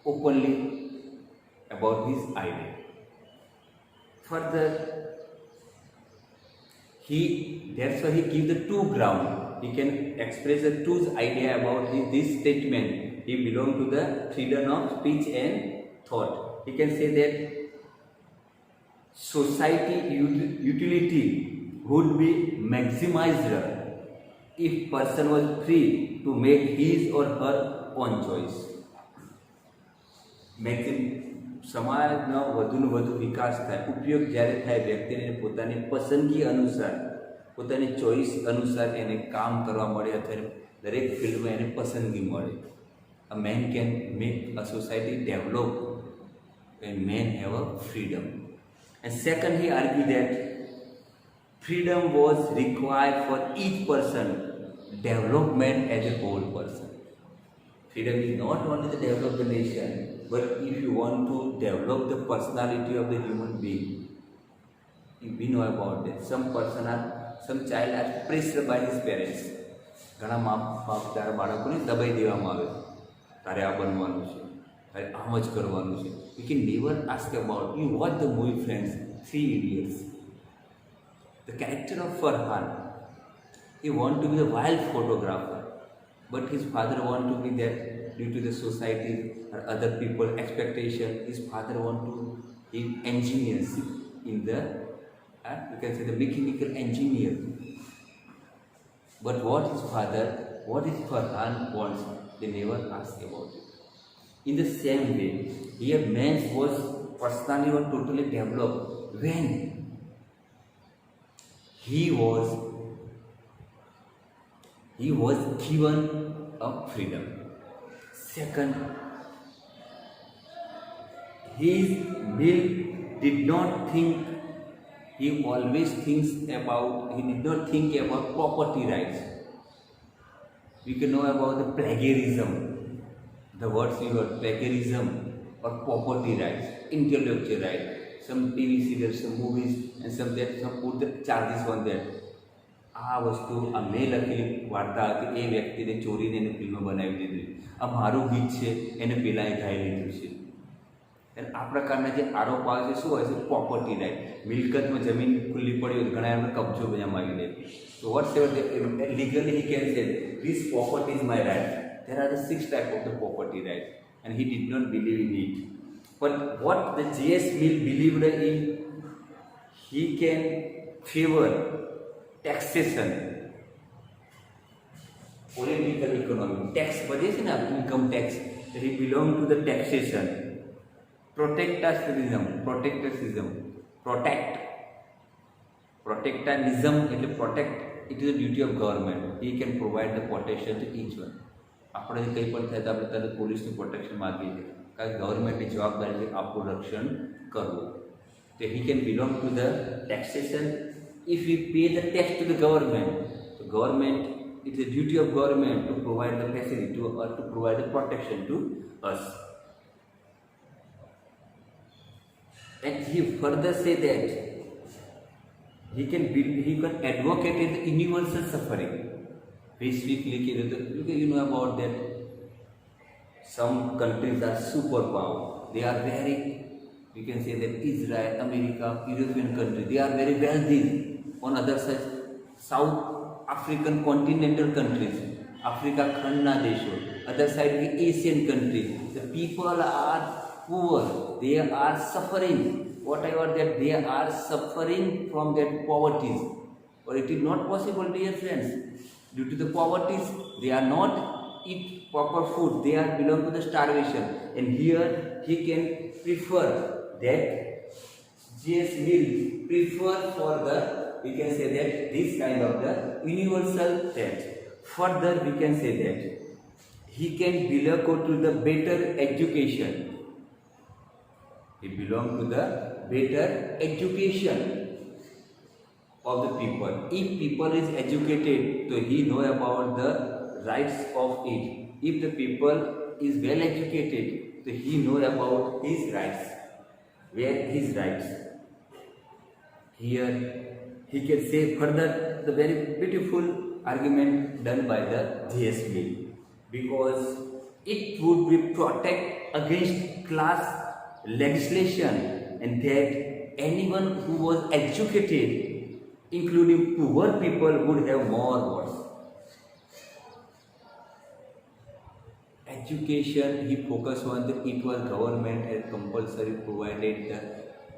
openly about his idea. Further, that's why he gives the two ground. He can express the two idea about this statement. He belongs to the freedom of speech and thought. He can say that society utility would be maximized if person was free to make his or her own choice. સમાજનો વધુને વધુ વિકાસ થાય, ઉપયોગ જ્યારે થાય વ્યક્તિને પોતાની પસંદગી અનુસાર, પોતાની ચોઈસ અનુસાર એને કામ કરવા મળે અથવા દરેક ફિલ્ડમાં એને પસંદગી મળે. A man can make a society develop when men have a freedom. And second, he argued that freedom was required for each person, development as a whole person. Freedom is not only to develop the nation, but if you want to develop the personality of the human being, we know about that. Some child are pressed by his parents. ઘણા બાપ તારા બાળકોને દબાઈ દેવામાં આવે, તારે આ બનવાનું છે, તારે આમ જ કરવાનું છે. You can never ask about, you watch the movie Friends, 3 Idiots. The character of Farhan, he want to be the wild photographer, but his father want to be that due to the society or other people expectation. His father want to be engineers in the you can say the mechanical engineer. But what his Farhan wants, they never ask about it. In the same way, here man was personally or totally developed when he was given a freedom. Second, his will did not think, he did not think about property rights. We can know about the plagiarism, the words we heard, plagiarism or property rights, intellectual rights. Some TV serials, some movies, and some put the charges on that. આ વસ્તુ આ મેં લખેલી વાર્તા કે એ વ્યક્તિને ચોરીને એને film બનાવી દીધી, આ મારું ગીત છે એને પેલાએ ગાઈ લીધું છે. અને આ પ્રકારના જે આરોપ આવે છે શું હોય છે? Property right. મિલકતમાં જમીન ખુલ્લી પડી હોય ઘણા એમને કબજો બધા માગી લે. તો whatsoever legally he can say this property is my right. There are the 6 types of the property rights, and he did not believe in it. But what the J.S. Mill believed in, he can favor taxation, political economy. Tax बजे से ना income tax. He belonged to the taxation. Protectionism. એટલે protect. It is the duty of government. He can provide the protection to each one. આપણે કંઈ પણ થાય તો આપણે તરત પોલીસનું પ્રોટેક્શન માગીએ છીએ, કારણ કે ગવર્મેન્ટની જવાબદારી છે આપણું રક્ષણ કરવું. તો he can belong to the taxation. If we pay the tax to the government, so government, it is the duty of government to provide the facility or to provide the protection to us. And he further say that he can advocate the universal suffering. Specifically, you know about that. Some countries are superpower. They are very, we can say that Israel, America, European countries, they are very wealthy. On other side, South African continental countries, Africa khanda desho, other side the Asian countries, the people are poor, they are suffering. Whatever that they are suffering from that poverty, or it is not possible, dear friends. Due to the poverty, they are not eat proper food, they are belong to the starvation. And here he can prefer that J.S. Mill prefer for the, we can say that this kind of the universal that. Further we can say that he can belong to the better education. He belong to the better education of the people. If people is educated, so he know about the rights of it. If the people is well educated, so he know about his rights. Where his rights? Here he can say further the very beautiful argument done by the J.S. Mill, because it would be protect against class legislation, and that anyone who was educated, including poor people, would have more votes. Education, he focused on the it was government has compulsory provided the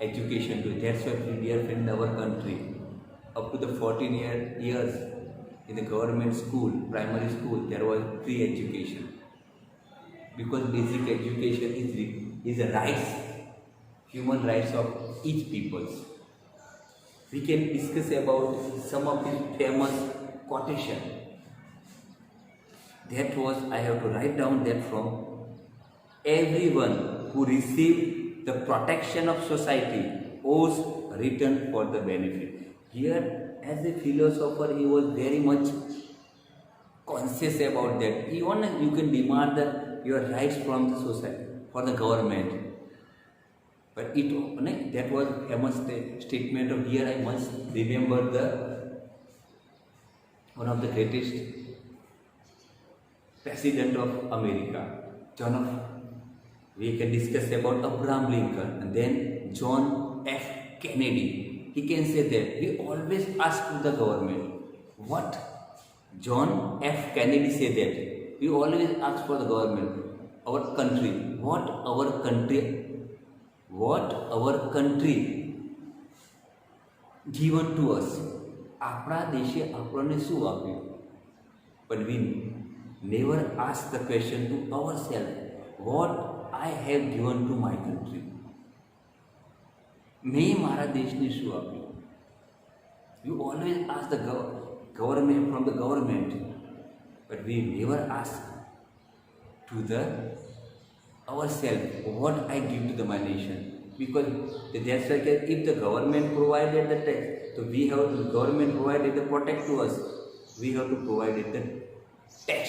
education to. That's why, dear friend, in our country, up to the 14 years in the government school, primary school, there was free education, because basic education is a rights, human rights of each peoples. We can discuss about some of the famous quotation. That was, I have to write down that from everyone who received the protection of society owes return for the benefit. Here, as a philosopher, he was very much conscious about that. Even you can demand your rights from the society, for the government. But that was a famous statement of here. I must remember one of the greatest President of America, we can discuss about Abraham Lincoln and then John F. Kennedy. He can say that we always ask to the government. What John F. Kennedy said that we always ask for the government, our country, what our country given to us. આપણા દેશે આપણને શું આપ્યું? But we never ask the question to ourselves, what I have given to my country. मैं मारा देश ने शू आप्યું? You always ask the government from the government, but we never ask to ourselves, what I give to my nation. Because that's like if the government provided the tax, so we have the government provided the protect to us, we have to provide it the tax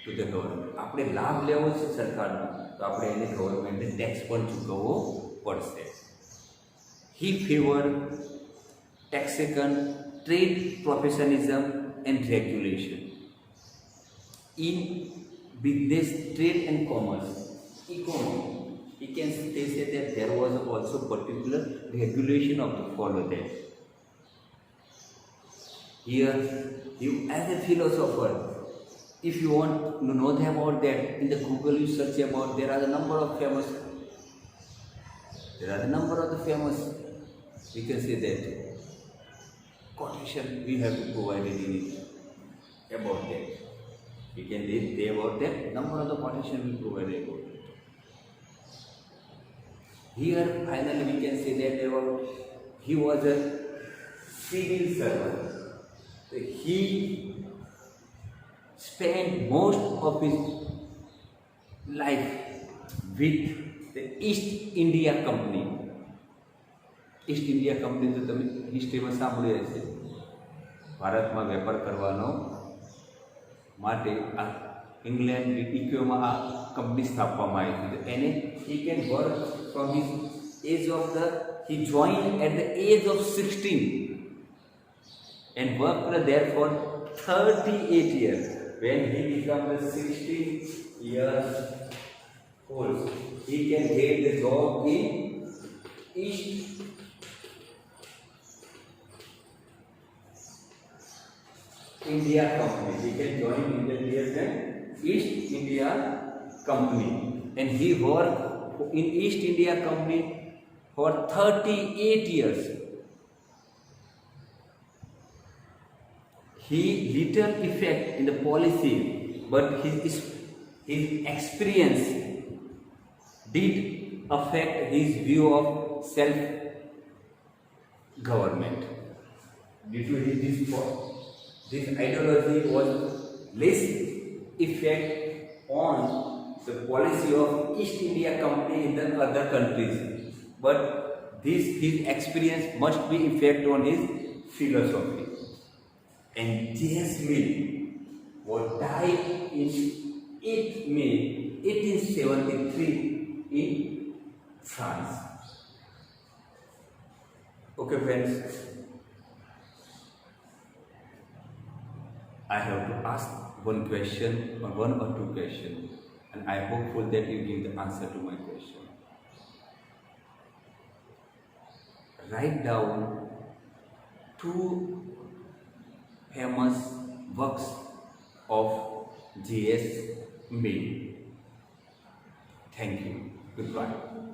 to the government. આપણે લાભ લેવો છે સરકારનો, તો આપણે એને ગવર્મેન્ટને tax પણ ચૂકવવો પડશે. He favored taxation, trade professionalism and regulation. In business, trade and commerce, economy, he can say that there was also particular regulation of the follow that. Here, you as a philosopher, if you want to know about that, in the Google you search about, there are the number of the famous, we can say that, quotation we have to provide it in it about that. We can say about that, number of the quotation we provide about it. Here finally we can say that about, he was a civil servant. So he spent most of his life with the East India Company. East India Company તો તમે હિસ્ટ્રીમાં સાંભળ્યું હશે, ભારતમાં વેપાર કરવાનો માટે આ England ઇક્યોમાં આ કંપની સ્થાપવામાં આવી હતી. એને he can work from his age of he joined at the age of 16 and worked there for 38 years. When he becomes 16 years old, he can get the job in East India Company. He can join East India Company, and he worked in East India Company for 38 years. He little effect in the policy, but his experience did affect his view of self-government. Due to this ideology was less effect on the policy of East India Company in the other countries, but his experience must be effect on his philosophy. And J.S.Mill was died in 8 May 1873 in France. Okay friends, I have to ask one question or one or two questions. and I am hopeful that you give the answer to my question. Write down two famous works of J.S. Mill. Thank you. Goodbye.